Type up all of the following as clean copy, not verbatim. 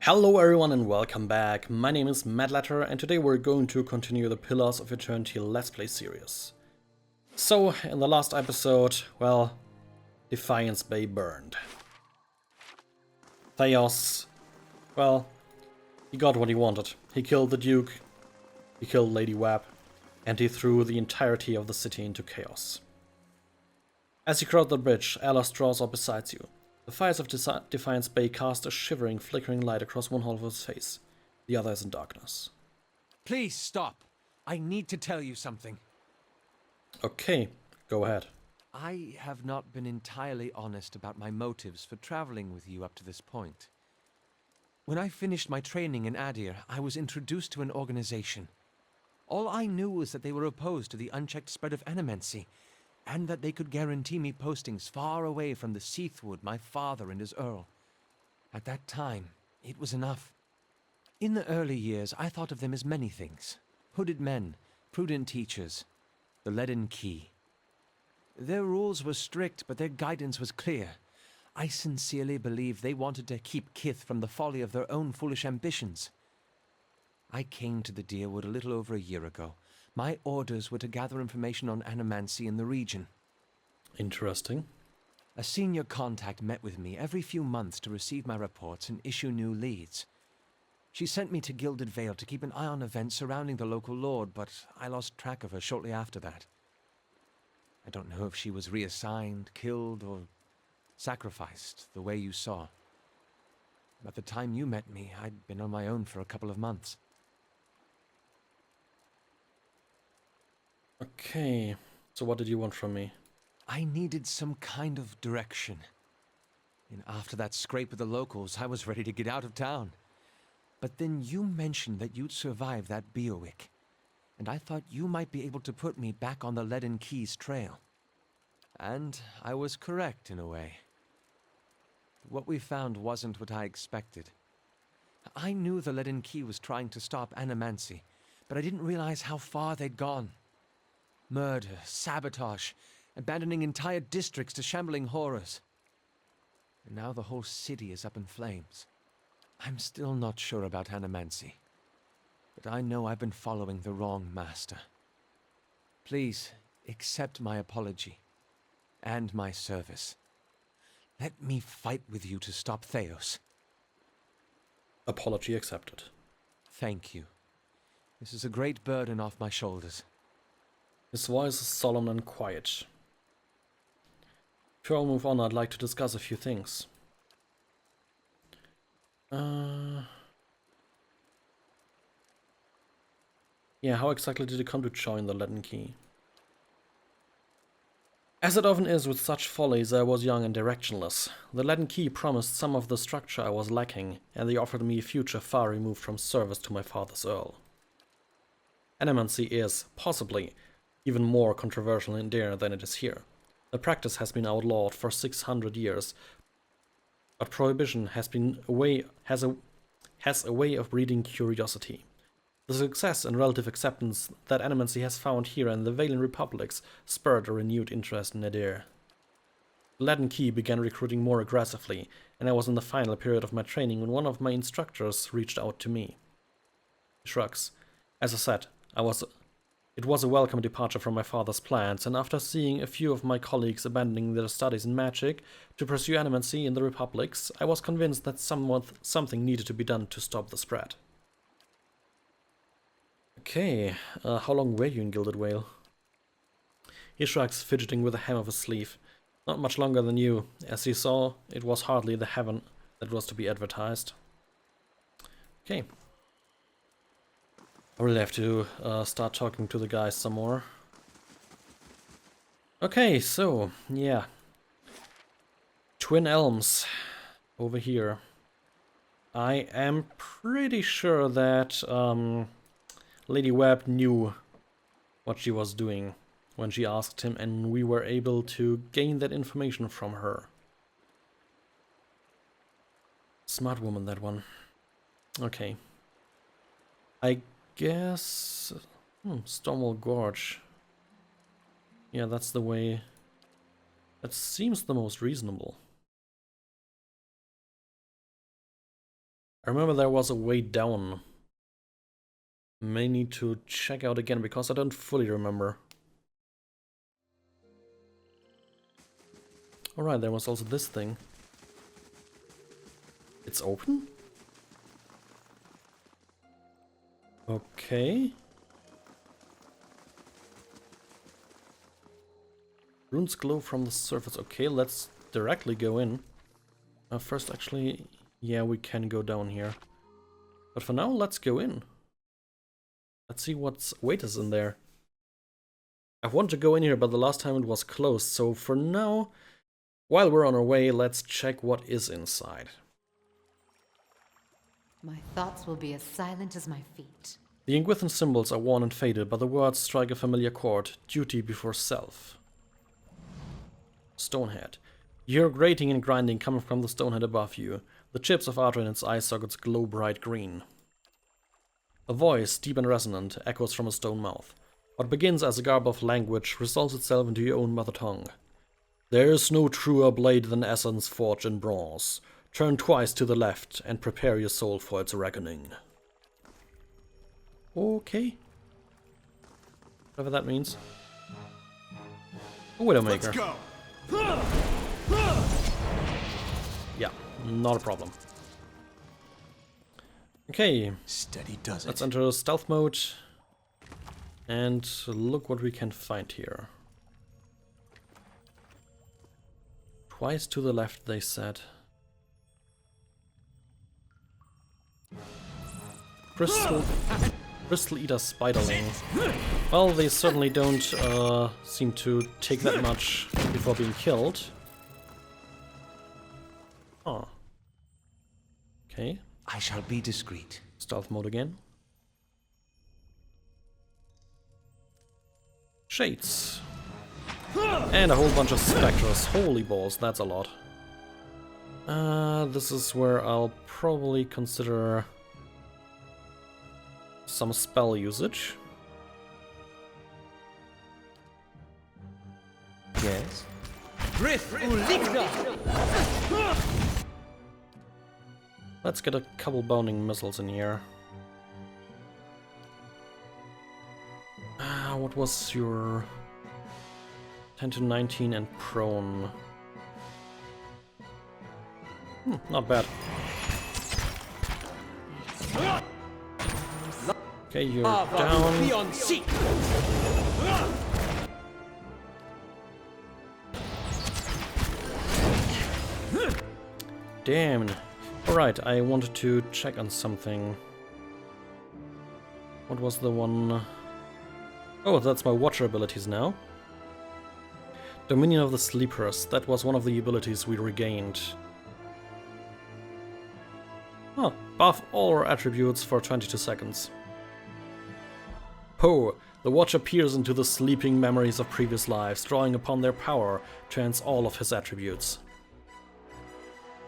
Hello everyone and welcome back. My name is Madletter and today we're going to continue the Pillars of Eternity Let's Play series. So, in the last episode, well, Defiance Bay burned. Theos, well, he got what he wanted. He killed the Duke, he killed Lady Webb, and he threw the entirety of the city into chaos. As you cross the bridge, Alos draws up beside you. The fires of Defiance Bay cast a shivering, flickering light across one half of his face. The other is in darkness. Please stop. I need to tell you something. Okay, go ahead. I have not been entirely honest about my motives for traveling with you up to this point. When I finished my training in Adir, I was introduced to an organization. All I knew was that they were opposed to the unchecked spread of animancy, and that they could guarantee me postings far away from the Seathwood my father and his Earl. At that time, it was enough. In the early years, I thought of them as many things. Hooded men, prudent teachers, the leaden key. Their rules were strict, but their guidance was clear. I sincerely believed they wanted to keep Kith from the folly of their own foolish ambitions. I came to the Deerwood a little over a year ago. My orders were to gather information on animancy in the region. Interesting. A senior contact met with me every few months to receive my reports and issue new leads. She sent me to Gilded Vale to keep an eye on events surrounding the local lord, but I lost track of her shortly after that. I don't know if she was reassigned, killed, or sacrificed the way you saw. By the time you met me, I'd been on my own for a couple of months. Okay, so what did you want from me? I needed some kind of direction. And after that scrape with the locals, I was ready to get out of town. But then you mentioned that you'd survived that Beowick, and I thought you might be able to put me back on the Leaden Keys trail. And I was correct in a way. What we found wasn't what I expected. I knew the Leaden Key was trying to stop animancy, but I didn't realize how far they'd gone. Murder, sabotage, abandoning entire districts to shambling horrors. And now the whole city is up in flames. I'm still not sure about animancy, but I know I've been following the wrong master. Please, accept my apology, and my service. Let me fight with you to stop Theos. Apology accepted. Thank you. This is a great burden off my shoulders. His voice is solemn and quiet. Before I move on, I'd like to discuss a few things. Yeah, how exactly did you come to join the Leaden Key? As it often is with such follies, I was young and directionless. The Leaden Key promised some of the structure I was lacking, and they offered me a future far removed from service to my father's Earl. Animancy is, possibly, even more controversial in Deir than it is here. The practice has been outlawed for 600 years, but prohibition has a way of breeding curiosity. The success and relative acceptance that animancy has found here and the Valen Republics spurred a renewed interest in Adir. The Leaden Key began recruiting more aggressively, and I was in the final period of my training when one of my instructors reached out to me. He shrugs. As I said, it was a welcome departure from my father's plans, and after seeing a few of my colleagues abandoning their studies in magic to pursue animancy in the Republics, I was convinced that something needed to be done to stop the spread. Okay, how long were you in Gilded Vale? He shrugs, fidgeting with the hem of his sleeve. Not much longer than you. As you saw, it was hardly the heaven that was to be advertised. Okay. I really have to start talking to the guys some more. Okay, so, yeah. Twin Elms. Over here. I am pretty sure that Lady Webb knew what she was doing when she asked him, and we were able to gain that information from her. Smart woman, that one. Okay. I guess... Stormwall Gorge. Yeah, that's the way... That seems the most reasonable. I remember there was a way down. May need to check out again because I don't fully remember. Alright, there was also this thing. It's open? Okay. Runes glow from the surface. Okay, let's directly go in. First, actually, yeah, we can go down here. But for now, let's go in. Let's see what's wait us in there. I want to go in here, but the last time it was closed. So for now, while we're on our way, let's check what is inside. My thoughts will be as silent as my feet. The Ingwithan symbols are worn and faded, but the words strike a familiar chord. Duty before self. Stonehead. You hear grating and grinding coming from the stonehead above you. The chips of artery in its eye sockets glow bright green. A voice, deep and resonant, echoes from a stone mouth. What begins as a garb of language resolves itself into your own mother tongue. There is no truer blade than essence forged in bronze. Turn twice to the left and prepare your soul for its reckoning. Okay. Whatever that means. A Widowmaker. Let's go. Yeah, not a problem. Okay, Steady does it. let's enter stealth mode. And look what we can find here. Twice to the left, they said. Crystal Eater Spiderling. Well, they certainly don't seem to take that much before being killed. Oh. Okay, I shall be discreet. stealth mode again. Shades. And a whole bunch of specters. Holy balls, that's a lot. This is where I'll probably consider some spell usage. Yes? Let's get a couple bounding missiles in here. What was your 10 to 19 and prone? Not bad. Okay, you're down. Damn. Alright, I wanted to check on something. What was the one? Oh, that's my Watcher abilities now. Dominion of the Sleepers. That was one of the abilities we regained. Oh, buff all our attributes for 22 seconds. Poe, the Watcher peers into the sleeping memories of previous lives, drawing upon their power to enhance all of his attributes.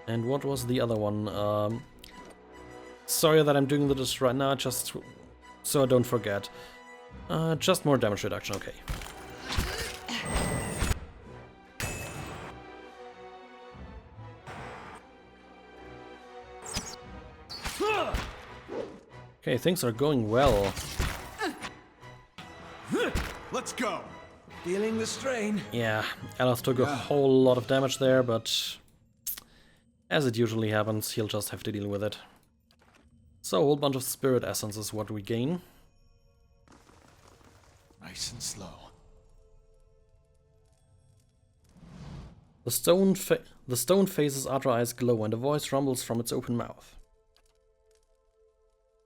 And what was the other one? Sorry that I'm doing this right now, just so I don't forget. Just more damage reduction, okay. Okay, things are going well. Let's go. Feeling the strain. Yeah, Aloth took a whole lot of damage there, but as it usually happens, he'll just have to deal with it. So a whole bunch of spirit essence is what we gain. Nice and slow. The stone face's outer eyes glow and a voice rumbles from its open mouth.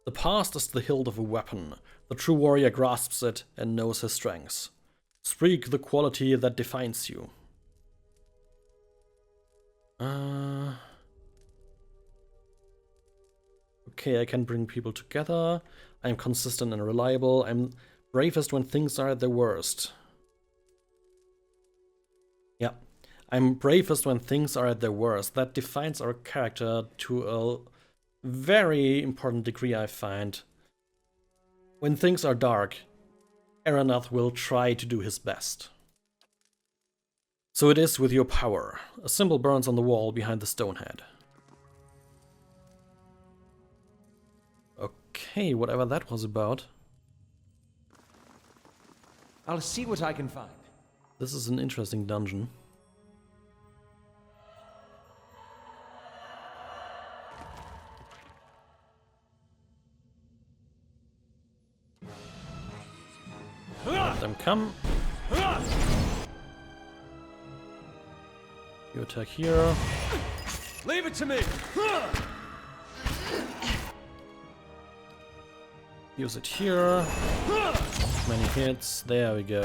The past is the hilt of a weapon. The true warrior grasps it and knows his strengths. Speak the quality that defines you. Okay, I can bring people together. I'm consistent and reliable. I'm bravest when things are at their worst. Yeah, I'm bravest when things are at their worst. That defines our character to a very important degree, I find. When things are dark, Aranath will try to do his best. So it is with your power. A symbol burns on the wall behind the stonehead. Okay, whatever that was about. I'll see what I can find. This is an interesting dungeon. Let them come. You attack here. Leave it to me! Use it here. Many hits. There we go.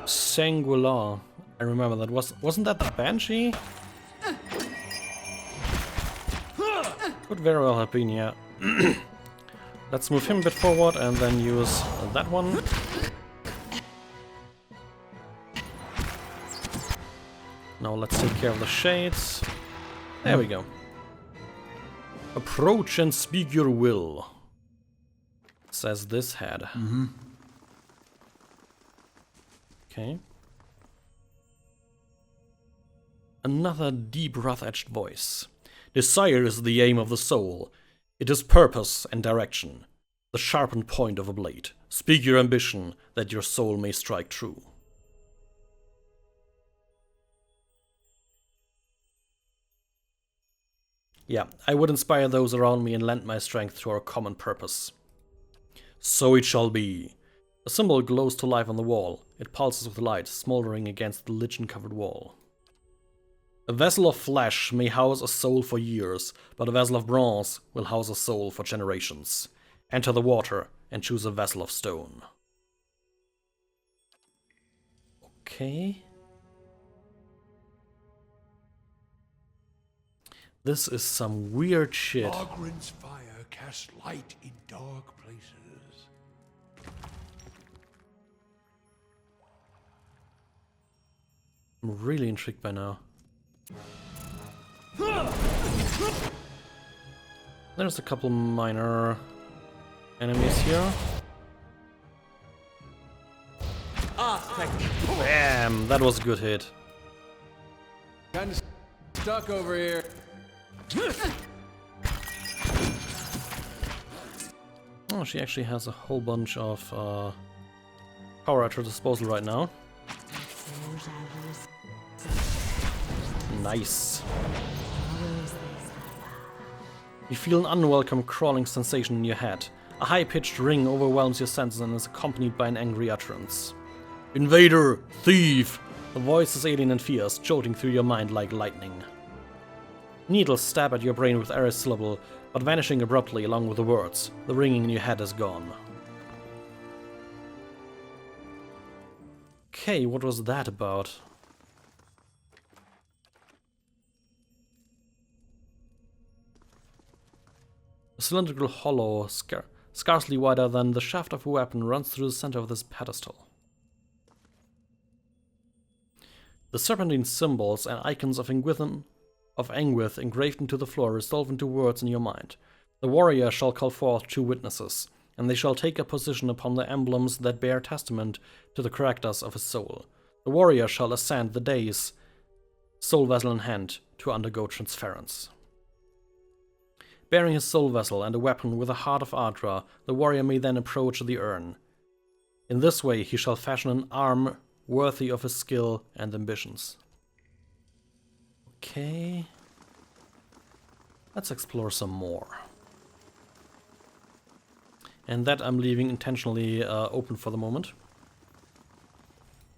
Sanguilar. I remember that. Wasn't that the Banshee? Could very well have been, yeah. Let's move him a bit forward and then use that one. Now let's take care of the shades. There we go. Approach and speak your will, says this head. Okay. Another deep, wrath-edged voice. Desire is the aim of the soul. It is purpose and direction, the sharpened point of a blade. Speak your ambition, that your soul may strike true. Yeah, I would inspire those around me and lend my strength to our common purpose. So it shall be. A symbol glows to life on the wall. It pulses with light, smoldering against the lichen-covered wall. A vessel of flesh may house a soul for years, but a vessel of bronze will house a soul for generations. Enter the water and choose a vessel of stone. Okay. This is some weird shit. Margaret's fire casts light in dark places. I'm really intrigued by now. There's a couple minor enemies here. Bam! That was a good hit. Kinda stuck over here. Oh, she actually has a whole bunch of power at her disposal right now. Nice. You feel an unwelcome crawling sensation in your head. A high-pitched ring overwhelms your senses and is accompanied by an angry utterance. Invader! Thief! The voice is alien and fierce, jolting through your mind like lightning. Needles stab at your brain with every syllable, but vanishing abruptly along with the words. The ringing in your head is gone. Okay, what was that about? A cylindrical hollow, scarcely wider than the shaft of a weapon, runs through the center of this pedestal. The serpentine symbols and icons of Anguith engraved into the floor resolve into words in your mind. The warrior shall call forth 2 witnesses, and they shall take a position upon the emblems that bear testament to the characters of his soul. The warrior shall ascend the dais, soul vessel in hand, to undergo transference. Bearing his soul vessel and a weapon with a heart of Ardra, the warrior may then approach the urn. In this way he shall fashion an arm worthy of his skill and ambitions. Okay. Let's explore some more. And that I'm leaving intentionally open for the moment.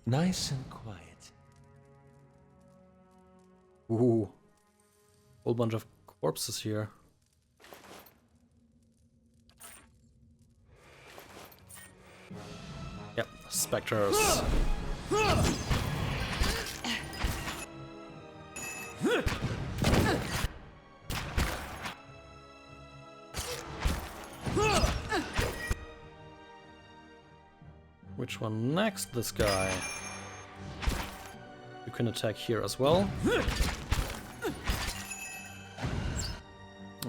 Nice and quiet. Ooh. Whole bunch of corpses here. Yep, specters. Which one next? This guy. You can attack here as well.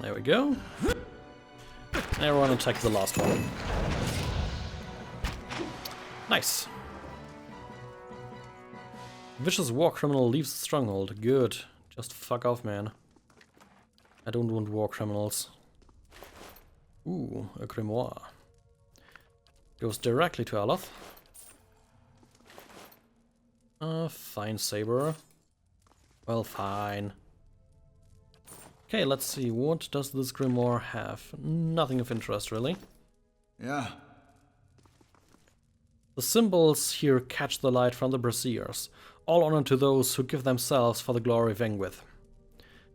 There we go. Everyone attack the last one. Nice. Vicious war criminal leaves the stronghold. Good. Just fuck off, man. I don't want war criminals. Ooh, a grimoire. Goes directly to Aloth. Fine, Saber. Well, fine. Okay, let's see. What does this grimoire have? Nothing of interest, really. Yeah. The symbols here catch the light from the braziers. All honor to those who give themselves for the glory of Engwith.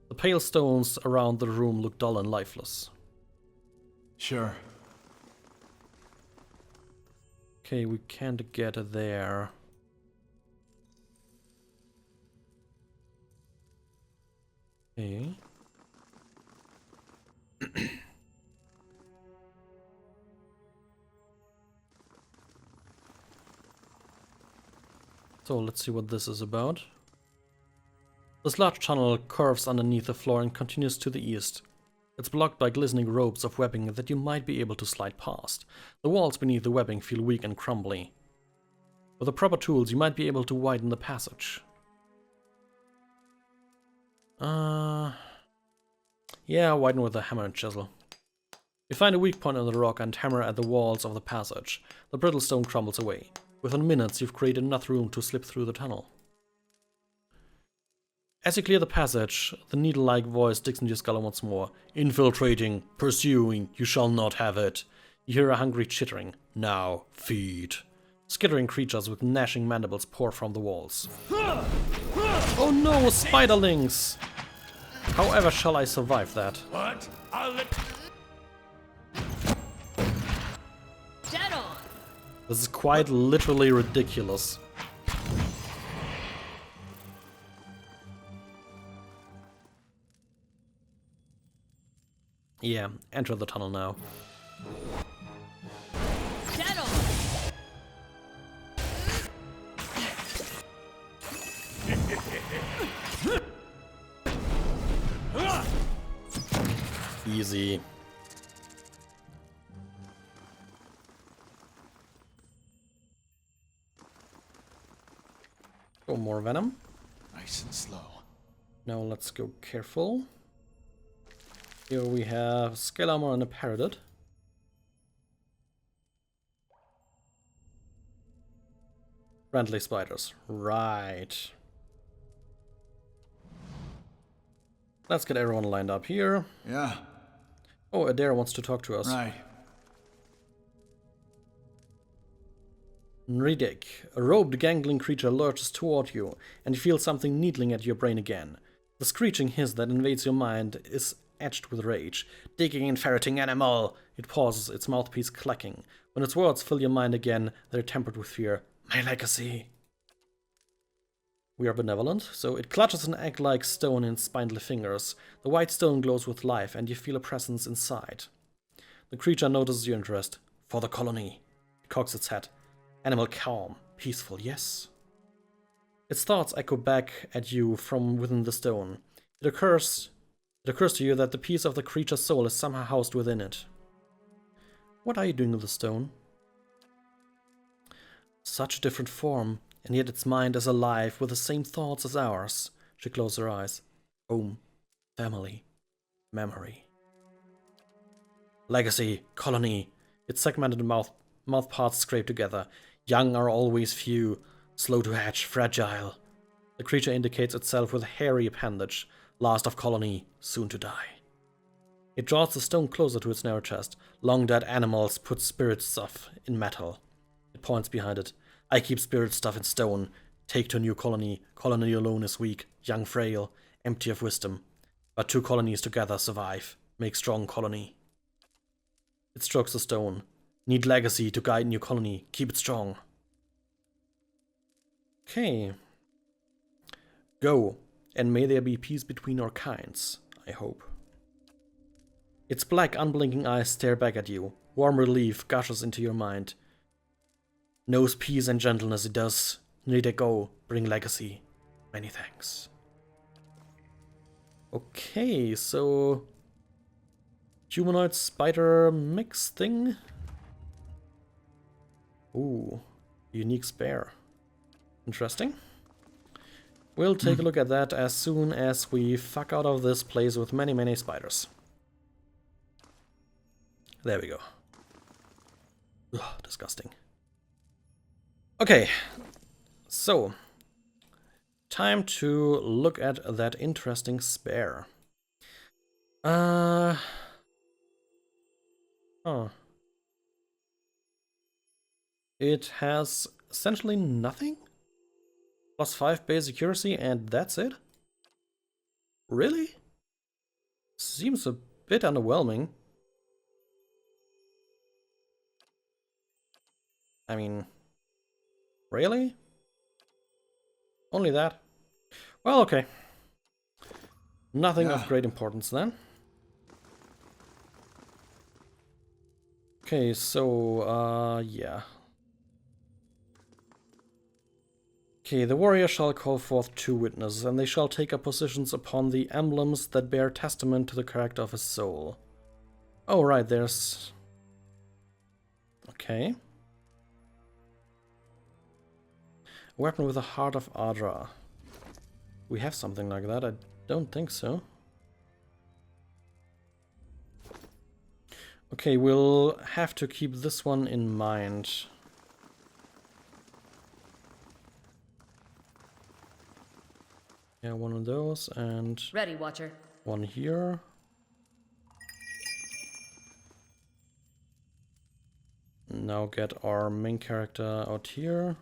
The pale stones around the room look dull and lifeless. Sure. Okay, we can't get there. Okay. So let's see what this is about. This large tunnel curves underneath the floor and continues to the east. It's blocked by glistening ropes of webbing that you might be able to slide past. The walls beneath the webbing feel weak and crumbly. With the proper tools, you might be able to widen the passage. Yeah, widen with a hammer and chisel. You find a weak point in the rock and hammer at the walls of the passage. The brittle stone crumbles away. Within minutes, you've created enough room to slip through the tunnel. As you clear the passage, the needle-like voice digs into your skull once more. Infiltrating, pursuing, you shall not have it. You hear a hungry chittering. Now, feed. Skittering creatures with gnashing mandibles pour from the walls. Oh no, spiderlings! However shall I survive that? What? I'll let... Dead on! This is quite literally ridiculous. Yeah, enter the tunnel now. Dead on! Easy. Oh, more venom. Nice and slow. Now let's go careful. Here we have scale armor and a paradot. Friendly spiders. Right. Let's get everyone lined up here. Yeah. Oh, Adair wants to talk to us. Right. Nridik, a robed gangling creature lurches toward you, and you feel something needling at your brain again. The screeching hiss that invades your mind is etched with rage. Digging and ferreting animal! It pauses, its mouthpiece clacking. When its words fill your mind again, they're tempered with fear. My legacy! We are benevolent, so it clutches an egg-like stone in its spindly fingers. The white stone glows with life, and you feel a presence inside. The creature notices your interest. For the colony. It cocks its head. Animal calm, peaceful, yes. Its thoughts echo back at you from within the stone. It occurs to you that the piece of the creature's soul is somehow housed within it. What are you doing with the stone? Such a different form, and yet its mind is alive with the same thoughts as ours. She closed her eyes. Home, family, memory. Legacy, colony. Its segmented mouth parts scrape together. Young are always few, slow to hatch, fragile. The creature indicates itself with a hairy appendage. Last of colony, soon to die. It draws the stone closer to its narrow chest. Long dead animals put spirit stuff in metal. It points behind it. I keep spirit stuff in stone. Take to new colony. Colony alone is weak, young, frail, empty of wisdom. But two colonies together survive. Make strong colony. It strokes the stone. Need legacy to guide new colony. Keep it strong. Okay. Go, and may there be peace between our kinds, I hope. Its black, unblinking eyes stare back at you. Warm relief gushes into your mind. Knows peace and gentleness it does. Need it go, bring legacy. Many thanks. Okay, so... humanoid spider mix thing? Ooh, unique spare. Interesting. We'll take a look at that as soon as we fuck out of this place with many, many spiders. There we go. Ugh, disgusting. Okay, so time to look at that interesting spare. Oh. It has essentially nothing? +5 base accuracy and that's it? Really? Seems a bit underwhelming. I mean, really? Only that? Well, okay. Nothing of great importance then. Okay, so, yeah. Okay, the warrior shall call forth 2 witnesses, and they shall take up positions upon the emblems that bear testament to the character of his soul. Oh, right, there's... Okay. A weapon with a heart of Adra. We have something like that? I don't think so. Okay, we'll have to keep this one in mind. Yeah, one of those and... Ready, Watcher. One here. Now get our main character out here.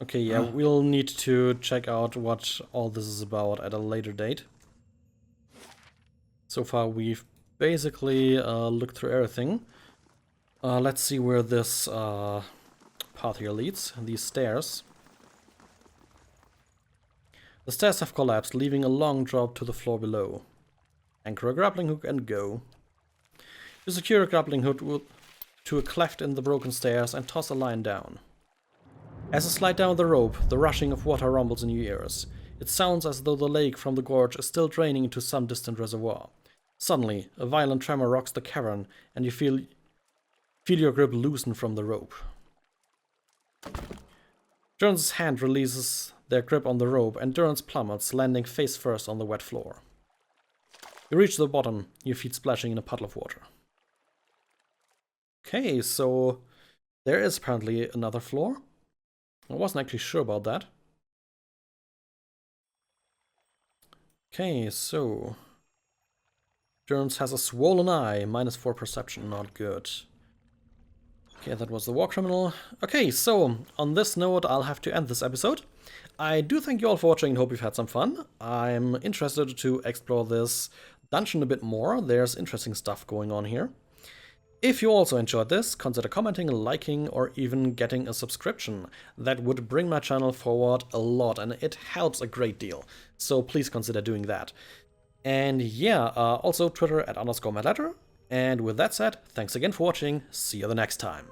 Okay, yeah, we'll need to check out what all this is about at a later date. So far we've basically looked through everything. Let's see where this path here leads. These stairs. The stairs have collapsed, leaving a long drop to the floor below. Anchor a grappling hook and go. You secure a grappling hook to a cleft in the broken stairs and toss a line down. As you slide down the rope, the rushing of water rumbles in your ears. It sounds as though the lake from the gorge is still draining into some distant reservoir. Suddenly, a violent tremor rocks the cavern, and you feel your grip loosen from the rope. Durance' hand releases their grip on the rope, and Durance plummets, landing face first on the wet floor. You reach the bottom, your feet splashing in a puddle of water. Okay, so there is apparently another floor. I wasn't actually sure about that. Okay, so Durance has a swollen eye, -4 perception, not good. Okay, that was the war criminal. Okay, so on this note, I'll have to end this episode. I do thank you all for watching and hope you've had some fun. I'm interested to explore this dungeon a bit more. There's interesting stuff going on here. If you also enjoyed this, consider commenting, liking, or even getting a subscription. That would bring my channel forward a lot, and it helps a great deal. So please consider doing that. And yeah, also Twitter @_MattLetter. And with that said, thanks again for watching. See you the next time.